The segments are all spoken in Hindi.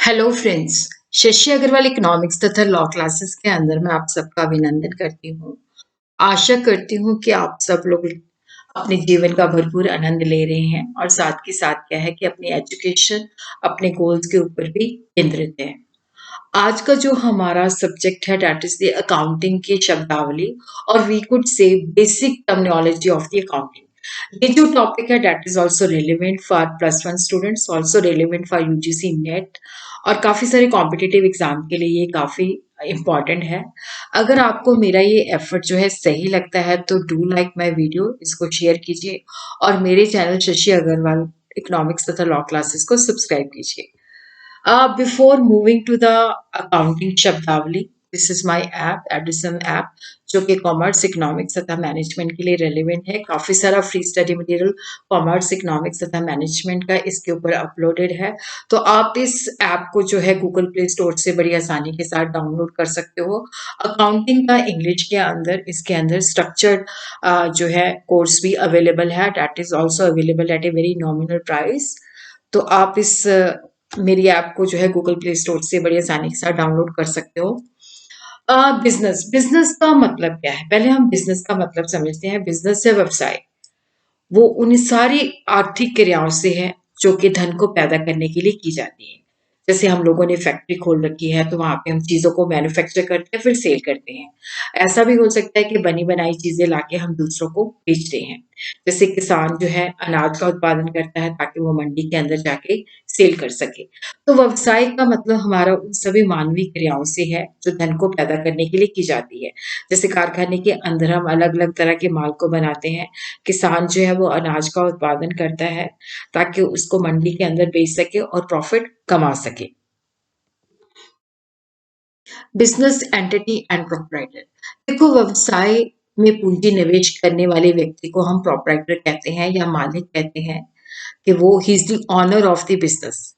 Hello friends. Shashi Agarwal economics तथा लॉ क्लासेस के अंदर मैं आप सबका अभिनंदन करती हूँ। आशा करती हूँ कि आप सब लोग अपने जीवन का भरपूर आनंद ले रहे हैं और साथ के साथ क्या है कि अपनी एजुकेशन, अपने गोल्स के ऊपर भी केंद्रित है। आज का जो हमारा सब्जेक्ट है दैट इज द अकाउंटिंग की शब्दावली और we could say basic terminology of the accounting. ये जो टॉपिक है that is also relevant for +1 students, also relevant for UGC NET और काफी सारे कॉम्पिटिटिव एग्जाम के लिए ये काफी इम्पॉर्टेंट है। अगर आपको मेरा ये एफर्ट जो है सही लगता है तो डू लाइक माय वीडियो, इसको शेयर कीजिए और मेरे चैनल शशि अग्रवाल इकोनॉमिक्स तथा लॉ क्लासेस को सब्सक्राइब कीजिए। Before moving to the accounting शब्दावली, this is my app Edison app जो कि कॉमर्स इकोनॉमिक्स तथा मैनेजमेंट के लिए रेलिवेंट है। काफी सारा free study material commerce economics तथा मैनेजमेंट का इसके ऊपर अपलोडेड है। तो आप इस ऐप को जो है गूगल प्ले स्टोर से बड़ी आसानी के साथ डाउनलोड कर सकते हो। अकाउंटिंग का इंग्लिश के अंदर इसके अंदर स्ट्रक्चर्ड जो है कोर्स भी अवेलेबल है, that is also available at a very nominal price. तो आप इस मेरी ऐप को जो है गूगल प्ले स्टोर से बड़ी आसानी के साथ डाउनलोड कर सकते हो। बिजनेस बिजनेस का मतलब क्या है, पहले हम बिजनेस का मतलब समझते हैं। बिजनेस है व्यवसाय, वो उन सारी आर्थिक क्रियाओं से है जो कि धन को पैदा करने के लिए की जाती है। जैसे हम लोगों ने फैक्ट्री खोल रखी है तो वहां पे हम चीजों को मैन्युफैक्चर करते हैं फिर सेल करते हैं। ऐसा भी हो सकता है कि बनी बनाई चीजें लाके हम दूसरों को बेचते हैं। जैसे किसान जो है अनाज का उत्पादन करता है ताकि वो मंडी के अंदर जाके सेल कर सके। तो व्यवसाय का मतलब हमारा उन सभी मानवीय क्रियाओं से है जो धन को पैदा करने के लिए की जाती है। जैसे कारखाने के अंदर हम अलग अलग तरह के माल को बनाते हैं। किसान जो है वो अनाज का उत्पादन करता है ताकि उसको मंडी के अंदर बेच सके और प्रॉफिट कमा सके। बिजनेस एंटिटी एंड प्रोप्राइटर, देखो व्यवसाय में पूंजी निवेश करने वाले व्यक्ति को हम प्रोप्राइटर कहते हैं या मालिक कहते हैं कि वो ही is the owner of the business.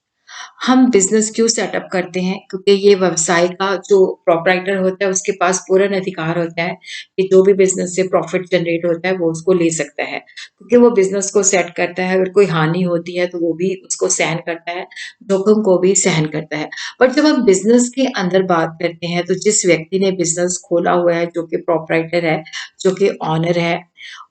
हम बिजनेस क्यों सेटअप करते हैं, क्योंकि ये व्यवसाय का जो प्रोप्राइटर होता है उसके पास पूर्ण अधिकार होता है कि जो भी बिजनेस से प्रॉफिट जनरेट होता है वो उसको ले सकता है, क्योंकि वो बिजनेस को सेट करता है। अगर कोई हानि होती है तो वो भी उसको सहन करता है, जोखिम को भी सहन करता है। बट जब हम बिजनेस के अंदर बात करते हैं तो जिस व्यक्ति ने बिजनेस खोला हुआ है जो कि प्रोप्राइटर है, जो कि ऑनर है,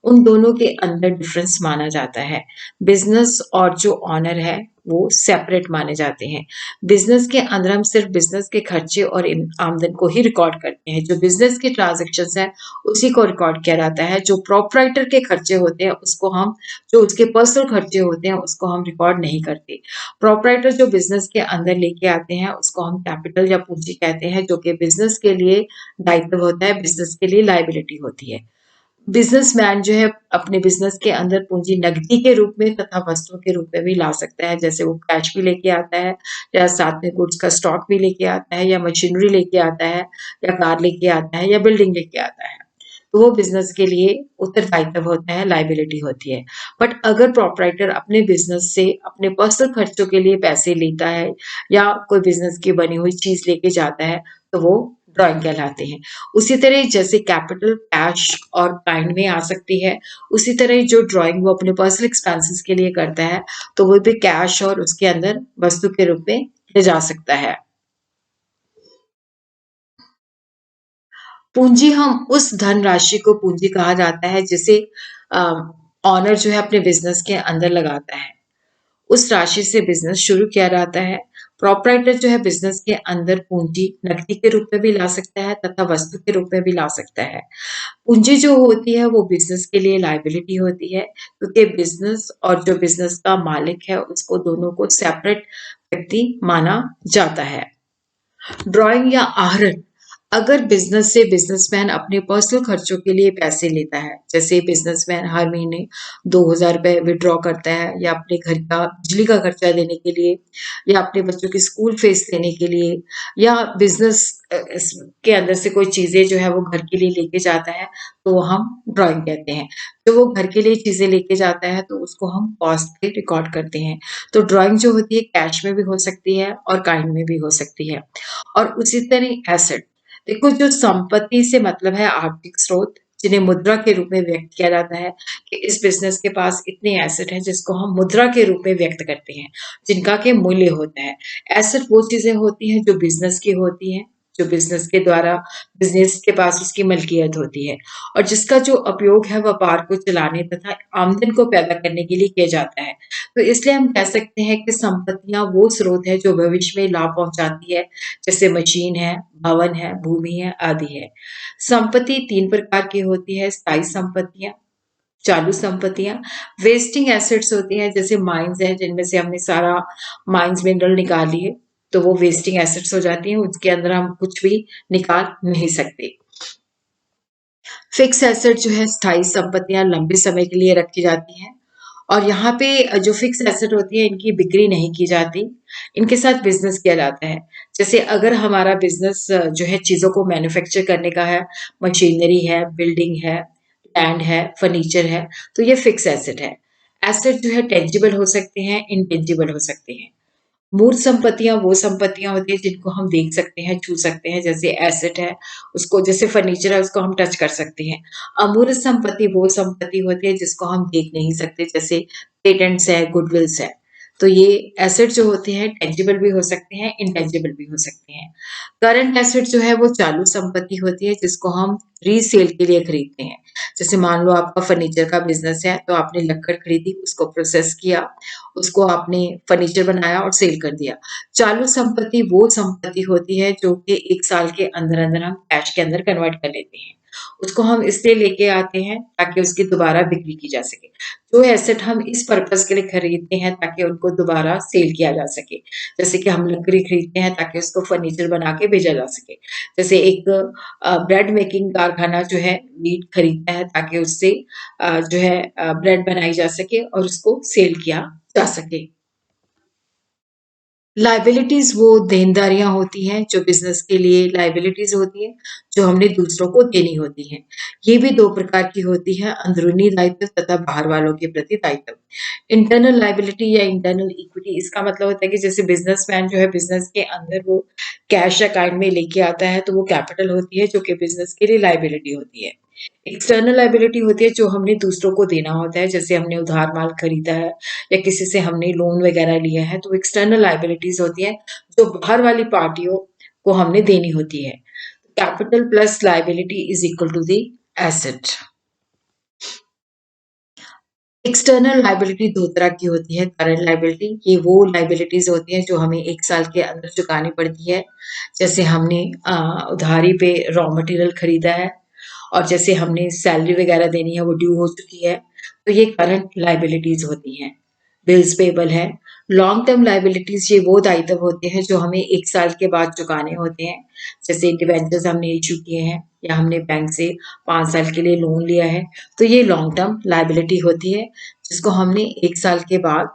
उन दोनों के अंदर डिफरेंस माना जाता है। बिजनेस और जो ऑनर है वो सेपरेट माने जाते हैं। बिजनेस के अंदर हम सिर्फ बिजनेस के खर्चे और आमदन को ही रिकॉर्ड करते हैं। जो बिजनेस के ट्रांजेक्शन्स हैं उसी को रिकॉर्ड किया जाता है। जो प्रोप्राइटर के खर्चे होते हैं उसको हम, जो उसके पर्सनल खर्चे होते हैं उसको हम रिकॉर्ड नहीं करते। प्रोप्राइटर जो बिजनेस के अंदर लेके आते हैं उसको हम कैपिटल या पूंजी कहते हैं, जो कि बिजनेस के लिए दायित्व होता है, बिजनेस के लिए लायबिलिटी होती है। बिजनेसमैन जो है अपने बिजनेस के अंदर पूंजी नकदी के रूप में तथा वस्तुओं के रूप में भी ला सकता है। जैसे वो कैश भी लेके आता है या साथ में गुड्स का स्टॉक भी लेके आता है या मशीनरी लेके आता है या कार लेके आता है या बिल्डिंग लेके आता है। तो वो बिजनेस के लिए उत्तरदायित्व होता है, लायबिलिटी होती है। बट अगर प्रोपराइटर अपने बिजनेस से अपने पर्सनल खर्चों के लिए पैसे लेता है या कोई बिजनेस की बनी हुई चीज लेके जाता है तो वो ड्राइंग कहलाते हैं। उसी तरह जैसे कैपिटल कैश और काइंड में आ सकती है, उसी तरह जो ड्राइंग वो अपने पर्सनल एक्सपेंसेस के लिए करता है तो वो भी कैश और उसके अंदर वस्तु के रूप में ले जा सकता है। पूंजी, हम उस धनराशि को पूंजी कहा जाता है जिसे ऑनर जो है अपने बिजनेस के अंदर लगाता है। उस राशि से बिजनेस शुरू किया जाता है। प्रोपराइटर जो है बिजनेस के अंदर पूंजी नकदी के रूप में भी ला सकता है तथा वस्तु के रूप में भी ला सकता है। पूंजी जो होती है वो बिजनेस के लिए लायबिलिटी होती है, क्योंकि बिजनेस और जो बिजनेस का मालिक है उसको दोनों को सेपरेट व्यक्ति माना जाता है। ड्राइंग या आहरण, अगर बिजनेस से बिजनेसमैन अपने पर्सनल खर्चों के लिए पैसे लेता है, जैसे बिजनेसमैन हर महीने 2,000 रुपए विड्रॉ करता है या अपने घर का बिजली का खर्चा देने के लिए या अपने बच्चों की स्कूल फीस देने के लिए या बिजनेस के अंदर से कोई चीजें जो है वो घर के लिए लेके जाता है तो वो हम ड्राइंग कहते हैं। जो वो घर के लिए चीजें लेके जाता है तो उसको हम कॉस्ट पे रिकॉर्ड करते हैं। तो ड्राइंग जो होती है कैश में भी हो सकती है और काइंड में भी हो सकती है। और उसी तरह एसेट, देखो जो संपत्ति से मतलब है आर्थिक स्रोत, जिन्हें मुद्रा के रूप में व्यक्त किया जाता है कि इस बिज़नेस के पास इतने एसेट हैं जिसको हम मुद्रा के रूप में व्यक्त करते हैं, जिनका कि मूल्य होता है। एसेट वो चीज़ें होती हैं जो बिज़नेस की होती हैं, जो बिज़नेस के द्वारा बिज़नेस के पास उसकी मल्कियत होती है और जिसका जो उपयोग है व्यापार को चलाने तथा आमदन को पैदा करने के लिए किया जाता है। तो इसलिए हम कह सकते हैं कि संपत्तियाँ वो स्रोत है जो भविष्य में लाभ पहुँचाती है, जैसे मशीन है, भवन है, भूमि है, आदि है। संपत्ति 3 प्रकार की होती है, स्थायी संपत्तियाँ, चालू संपत्तियाँ, वेस्टिंग एसेट्स होती हैं जैसे माइन्स हैं जिनमें से हमने सारा माइन्स मिनरल निकाल लिए, तो वो वेस्टिंग एसेट्स हो जाती हैं, उसके अंदर हम कुछ भी निकाल नहीं सकते। फिक्स एसेट जो है स्थायी संपत्तियाँ लंबे समय के लिए रखी जाती हैं और यहाँ पे जो फिक्स एसेट होती है इनकी बिक्री नहीं की जाती, इनके साथ बिज़नेस किया जाता है। जैसे अगर हमारा बिज़नेस जो है चीज़ों को मैन्युफैक्चर करने का है, मशीनरी है, बिल्डिंग है, लैंड है, फर्नीचर है, तो ये फिक्स एसेट है। एसेट जो है टेंजिबल हो सकते हैं, इंटेंजिबल हो सकते हैं। मूर्त संपत्तियाँ वो संपत्तियाँ होती हैं जिनको हम देख सकते हैं, छू सकते हैं, जैसे एसेट है, उसको जैसे फर्नीचर है उसको हम टच कर सकते हैं। अमूर्त संपत्ति वो संपत्ति होती है जिसको हम देख नहीं सकते, जैसे पेटेंट्स है, गुडविल्स है। तो ये एसेट जो होते हैं टेंजिबल भी हो सकते हैं, इंटेंजिबल भी हो सकते हैं। करंट एसेट जो है वो चालू संपत्ति होती है जिसको हम रीसेल के लिए खरीदते हैं। जैसे मान लो आपका फर्नीचर का बिज़नेस है, तो आपने लक्कड़ खरीदी, उसको प्रोसेस किया, उसको आपने फर्नीचर बनाया और सेल कर दिया। चालू संपत्ति वो संपत्ति होती है जो कि 1 साल के अंदर-अंदर हम कैश के अंदर कन्वर्ट कर लेते हैं। उसको हम इसलिए लेके आते हैं ताकि उसकी दोबारा बिक्री की जा सके। जो एसेट हम इस पर्पज़ के लिए खरीदते हैं ताकि उनको दोबारा सेल किया जा सके। जैसे कि हम लकड़ी खरीदते हैं ताकि उसको फर्नीचर बना के बेचा जा सके। जैसे एक ब्रेड मेकिंग कारखाना जो है मीट खरीदता है ताकि उससे जो है ब्रेड बनाई जा सके और उसको सेल किया जा सके। लायबिलिटीज़ वो देनदारियाँ होती हैं जो बिज़नेस के लिए लायबिलिटीज़ होती हैं, जो हमने दूसरों को देनी होती हैं। ये भी 2 प्रकार की होती है, अंदरूनी दायित्व तथा बाहर वालों के प्रति दायित्व। इंटरनल लायबिलिटी या इंटरनल इक्विटी इसका मतलब होता है कि जैसे बिज़नेसमैन जो है बिज़नेस के अंदर वो कैश अकाउंट में लेके आता है, तो वो कैपिटल होती है जो कि बिज़नेस के लिए लायबिलिटी होती है। एक्सटर्नल लायबिलिटी होती है जो हमने दूसरों को देना होता है, जैसे हमने उधार माल खरीदा है या किसी से हमने लोन वगैरह लिया है, तो एक्सटर्नल लायबिलिटीज़ होती हैं, जो बाहर वाली पार्टियों को हमने देनी होती है। Capital plus liability is equal to the asset. External liability 2 तरह की होती है, करंट लायबिलिटी ये वो लायबिलिटीज़ होती हैं जो हमें 1 साल के अंदर चुकानी पड़ती है। जैसे हमने उधारी पे रॉ मटेरियल खरीदा है और जैसे हमने सैलरी वगैरह देनी है वो ड्यू हो चुकी है, तो ये करंट लायबिलिटीज़ होती हैं। बिल्स पेएबल है। लॉन्ग टर्म लायबिलिटीज़ ये वो दायित्व होते हैं जो हमें 1 साल के बाद चुकाने होते हैं। जैसे डिबेंचर्स हमने इश्यू किए हैं या हमने बैंक से 5 साल के लिए लोन लिया है, तो ये लॉन्ग टर्म लायबिलिटी होती है, जिसको हमने 1 साल के बाद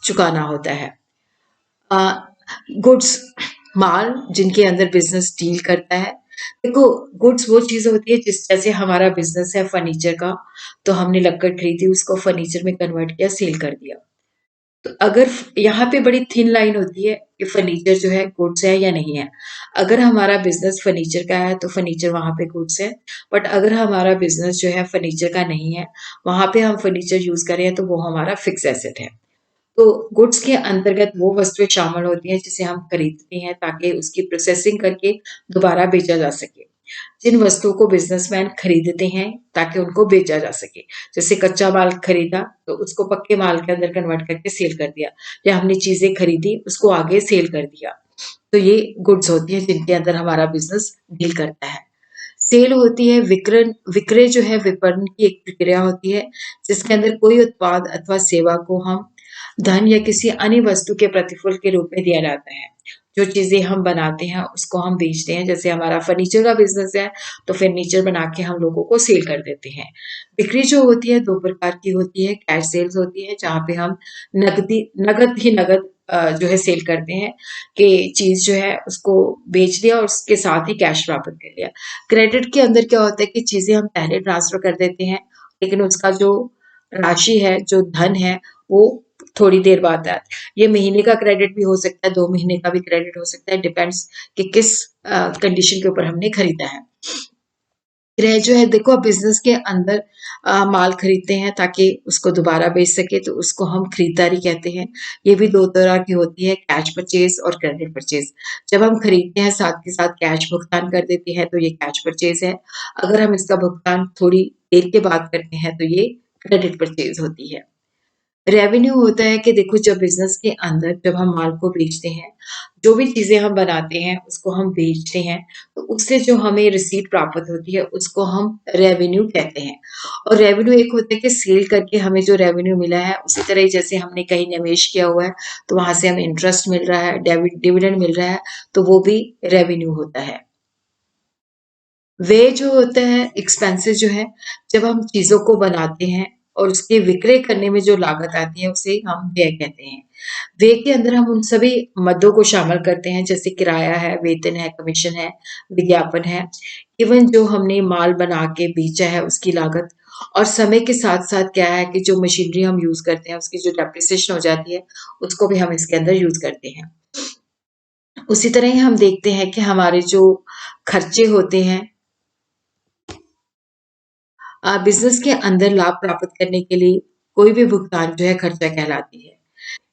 चुकाना होता है। अ, गुड्स माल जिनके अंदर बिज़नेस डील करता है। देखो गुड्स वो चीज़ होती है जिस जैसे हमारा बिज़नेस है फर्नीचर का, तो हमने लक्कड़ खरीदी उसको फर्नीचर में कन्वर्ट किया, सेल कर दिया। तो अगर यहाँ पे बड़ी थिन लाइन होती है कि फर्नीचर जो है गुड्स है या नहीं है। अगर हमारा बिज़नेस फर्नीचर का है तो फर्नीचर वहाँ पे गुड्स है, बट अगर हमारा बिज़नेस जो है फर्नीचर का नहीं है, वहाँ पे हम फर्नीचर यूज़ कर रहे हैं तो वो हमारा फिक्स एसेट है। तो गुड्स के अंतर्गत वो वस्तुएँ शामिल होती हैं जिसे हम खरीदते हैं ताकि उसकी प्रोसेसिंग करके दोबारा बेचा जा सके। जिन वस्तुओं को बिज़नेसमैन खरीदते हैं ताकि उनको बेचा जा सके। जैसे कच्चा माल खरीदा तो उसको पक्के माल के अंदर कन्वर्ट करके सेल कर दिया या हमने चीज़ें खरीदी उसको आगे सेल कर दिया। तो ये गुड्स होती हैं जिनके अंदर हमारा बिज़नेस डील करता है। सेल होती है विक्रय विक्रय जो है विपणन की एक प्रक्रिया होती है जिसके अंदर कोई उत्पाद अथवा सेवा को हम धन या किसी अन्य वस्तु के प्रतिफल के रूप में दिया जाता है। जो चीज़ें हम बनाते हैं उसको हम बेचते हैं, जैसे हमारा फर्नीचर का बिज़नेस है, तो फर्नीचर बना के हम लोगों को सेल कर देते हैं। बिक्री जो होती है 2 प्रकार की होती है, कैश सेल्स होती है जहाँ पे हम नकद ही नकद जो है सेल करते हैं कि चीज़ जो है उसको बेच दिया और उसके साथ ही कैश प्राप्त कर लिया। क्रेडिट के अंदर क्या होता है कि चीज़ें हम पहले ट्रांसफ़र कर देते हैं, लेकिन उसका जो राशि है, जो धन है, वो थोड़ी देर बाद आता है। ये महीने का क्रेडिट भी हो सकता है, 2 महीने का भी क्रेडिट हो सकता है, डिपेंड्स कि किस कंडीशन के ऊपर हमने खरीदा है। क्रय जो है देखो बिज़नेस के अंदर माल खरीदते हैं ताकि उसको दोबारा बेच सके तो उसको हम खरीदारी कहते हैं। ये भी 2 तरह की होती है कैश परचेज़ और क्रेडिट परचेज़। जब हम खरीदते हैं साथ के साथ कैश भुगतान कर देते हैं तो ये कैश परचेज़ है। अगर हम इसका भुगतान थोड़ी देर के बाद करते हैं तो ये क्रेडिट परचेज़ होती है। रेवेन्यू होता है कि देखो जब बिज़नेस के अंदर जब हम माल को बेचते हैं, जो भी चीज़ें हम बनाते हैं उसको हम बेचते हैं, तो उससे जो हमें रिसीट प्राप्त होती है उसको हम रेवेन्यू कहते हैं। और रेवेन्यू एक होता है कि सेल करके हमें जो रेवेन्यू मिला है उसी तरह ही जैसे हमने कहीं निवेश किया हुआ है, तो वहाँ से हमें इंटरेस्ट मिल रहा है, डिविडेंड मिल रहा है, तो वो भी रेवेन्यू होता है। व्यय जो होता है, एक्सपेंसेस जो है, जब हम चीज़ों को बनाते हैं और उसके विक्रय करने में जो लागत आती है, उसे हम व्यय कहते हैं। व्यय के अंदर हम उन सभी मदों को शामिल करते हैं, जैसे किराया है, वेतन है, कमीशन है, विज्ञापन है, इवन जो हमने माल बना के बेचा है, उसकी लागत और समय के साथ-साथ क्या है कि जो मशीनरी हम यूज़ करते हैं, उसकी जो डेप्रिसिएशन हो जाती है, उसको भी हम इसके अंदर यूज़ करते हैं। उसी तरह ही हम देखते हैं कि हमारे जो खर्चे होते हैं बिज़नेस के अंदर लाभ प्राप्त करने के लिए कोई भी भुगतान जो है खर्चा कहलाती है।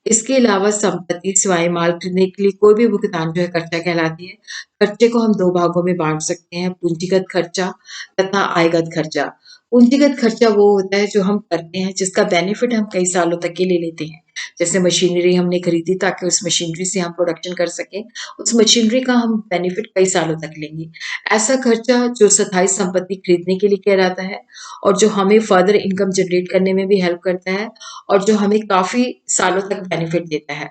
इसके अलावा संपत्ति, सिवाय माल खरीदने के लिए कोई भी भुगतान जो है खर्चा कहलाती है। खर्चे को हम 2 भागों में बाँट सकते हैं, पूंजीगत खर्चा तथा आयगत खर्चा। पूंजीगत खर्चा वो होता है जो हम करते हैं जिसका बेनिफिट हम कई सालों तक के लिए लेते हैं। जैसे मशीनरी हमने खरीदी ताकि उस मशीनरी से हम प्रोडक्शन कर सकें, उस मशीनरी का हम बेनिफिट कई सालों तक लेंगे। ऐसा खर्चा जो स्थायी संपत्ति खरीदने के लिए कहलाता है और जो हमें फर्दर इनकम जनरेट करने में भी हेल्प करता है और जो हमें काफ़ी सालों तक बेनिफिट देता है।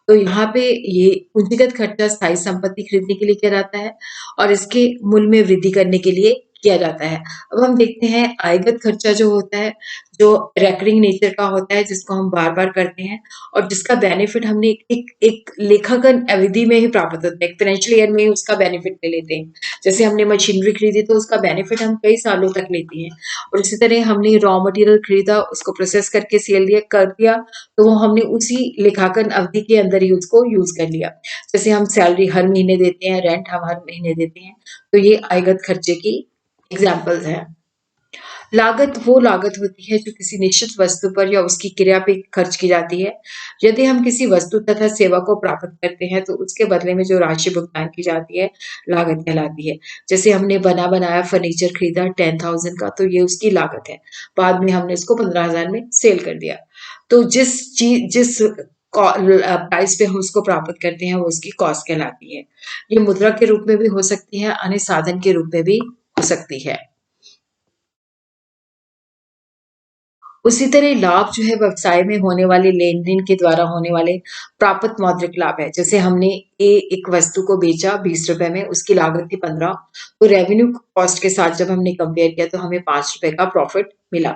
तो यहाँ पे ये पूंजीगत खर्चा स्थायी संपत्ति खरीदने के लिए किया जाता है और इसके मूल्य में वृद्धि करने के लिए किया जाता है। अब हम देखते हैं आयगत खर्चा जो होता है, जो रेकरिंग नेचर का होता है जिसको हम बार-बार करते हैं और जिसका बेनिफिट हमने एक एक लेखांकन अवधि में ही प्राप्त होता है। एक फाइनेंशियल ईयर में ही उसका बेनिफिट ले लेते हैं। जैसे हमने मशीनरी खरीदी तो उसका बेनिफिट हम कई सालों तक लेते हैं। और इसी तरह हमने रॉ मटेरियल खरीदा, उसको प्रोसेस करके सेल दिया कर दिया, तो वो हमने उसी लेखांकन अवधि के अंदर ही उसको यूज़ कर लिया। जैसे हम सैलरी हर महीने देते हैं, रेंट हम हर महीने देते हैं, तो ये आयगत खर्चे की एग्ज़ाम्पल्स हैं। लागत वो लागत होती है जो किसी निश्चित वस्तु पर या उसकी क्रिया पे खर्च की जाती है। यदि हम किसी वस्तु तथा सेवा को प्राप्त करते हैं तो उसके बदले में जो राशि भुगतान की जाती है, लागत कहलाती है। जैसे हमने बना-बनाया फर्नीचर खरीदा 10,000 का तो ये उसकी लागत है। बाद में हमने इसको 15,000 में सेल कर दिया। तो जिस प्राइस पे हम उसको प्राप्त करते हैं वो उसकी कॉस्ट कहलाती है। ये मुद्रा के रूप में भी हो सकती है, अन्य साधन के रूप में भी हो सकती है। उसी तरह लाभ जो है व्यवसाय में होने वाले लेन-देन के द्वारा होने वाले प्राप्त मौद्रिक लाभ है। जैसे हमने एक वस्तु को बेचा ₹20 में, उसकी लागत थी 15, तो रेवेन्यू कॉस्ट के साथ जब हमने कंपेयर किया तो हमें ₹5 का प्रॉफिट मिला।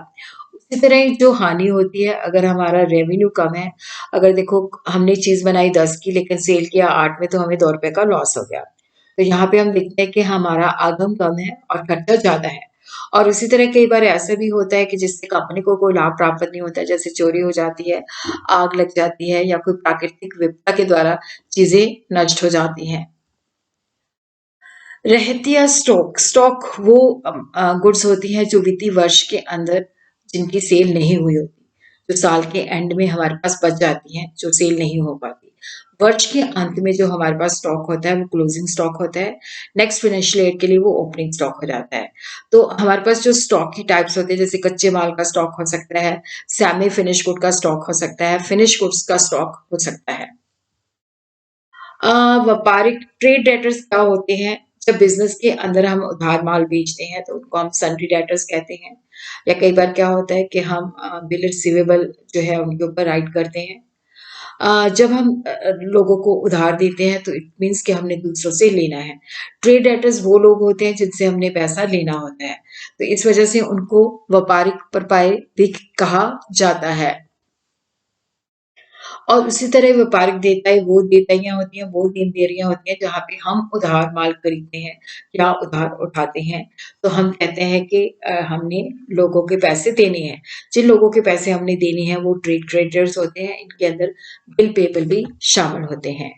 उसी तरह जो हानि होती है अगर हमारा रेवेन्यू कम है, अगर देखो हमने चीज़ बनाई 10 की लेकिन सेल किया 8 में तो हमें ₹2 का लॉस हो गया। तो यहाँ पे हम देखते हैं कि हमारा आगम कम है और खर्चा ज़्यादा है। और इसी तरह कई बार ऐसा भी होता है कि जिससे कंपनी को कोई लाभ प्राप्त नहीं होता है, जैसे चोरी हो जाती है, आग लग जाती है या कोई प्राकृतिक विपदा के द्वारा चीज़ें नष्ट हो जाती हैं। रहतिया स्टॉक, स्टॉक वो गुड्स होती हैं जो वित्तीय वर्ष के अंदर जिनकी सेल नहीं हुई होती, जो साल के एंड में हमारे पास बच जाती हैं, जो सेल नहीं हो पाती। वर्ष के अंत में जो हमारे पास स्टॉक होता है वो क्लोजिंग स्टॉक होता है, नेक्स्ट फाइनेंशियल ईयर के लिए वो ओपनिंग स्टॉक हो जाता है। तो हमारे पास जो स्टॉक की टाइप्स होते हैं जैसे कच्चे माल का स्टॉक हो सकता है, सेमी फिनिश गुड का स्टॉक हो सकता है, फिनिश गुड्स का स्टॉक हो सकता है। अ, व्यापारिक ट्रेड डेटर्स क्या होते हैं? जब बिज़नेस के अंदर हम उधार माल बेचते हैं तो उनको हम सन्ड्री डेटर्स कहते हैं या कई बार क्या होता है कि हम बिल रिसीवेबल जो है उनके ऊपर राइट करते हैं। जब हम लोगों को उधार देते हैं तो इट मीन्स कि हमने दूसरों से लेना है। ट्रेड डेटर्स वो लोग होते हैं जिनसे हमने पैसा लेना होता है। तो इस वजह से उनको व्यापारिक परपाई भी कहा जाता है। और उसी तरह व्यापारिक देयताएँ वो देयताइयाँ होती हैं, वो देन-देरियाँ होती हैं जहाँ पे हम उधार माल खरीदते हैं या उधार उठाते हैं। तो हम कहते हैं कि हमने लोगों के पैसे देने हैं। जिन लोगों के पैसे हमने देने हैं वो ट्रेड क्रेडिटर्स होते हैं, इनके अंदर बिल पेएबल भी शामिल होते हैं।